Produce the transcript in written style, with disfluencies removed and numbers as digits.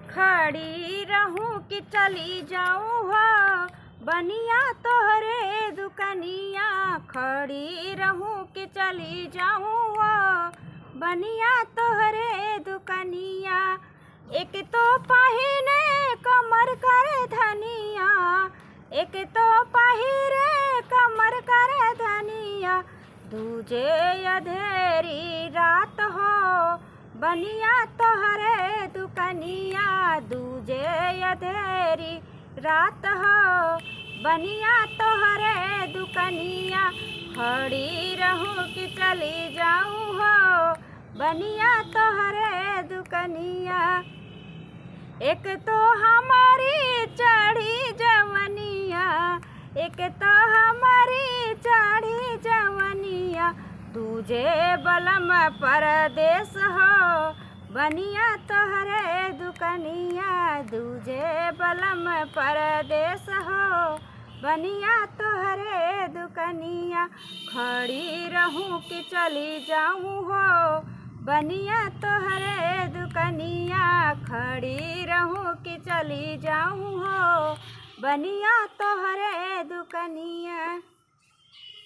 खड़ी रहूं कि चली जाऊं हो बनिया तोहरे दुकनिया। खड़ी रहूं कि चली जाऊं हो बनिया तोहरे दुकनिया। एक तो पहिने कमर करे धनिया, एक तो पहिरे कमर करे धनिया। दूजे अधेरी रात हो बनिया तोहरे दुकनिया। दूजे अधेरी रात हो बनिया तोहरे दुकनिया। खड़ी रहूं कि चली जाऊं हो बनिया तोहरे दुकनिया। एक तो हमारी चढ़ी जवनिया, एक तो हमारी चढ़ी जवनिया। दूजे बलम परदेस हो बनिया तोहरे दुकनिया। दूजे बलम परदेस हो बनिया तोहरे दुकनिया। खड़ी रहूं कि चली जाऊं हो बनिया तोहरे दुकनिया। खड़ी रहूं कि चली जाऊं हो बनिया तोहरे दुकनिया।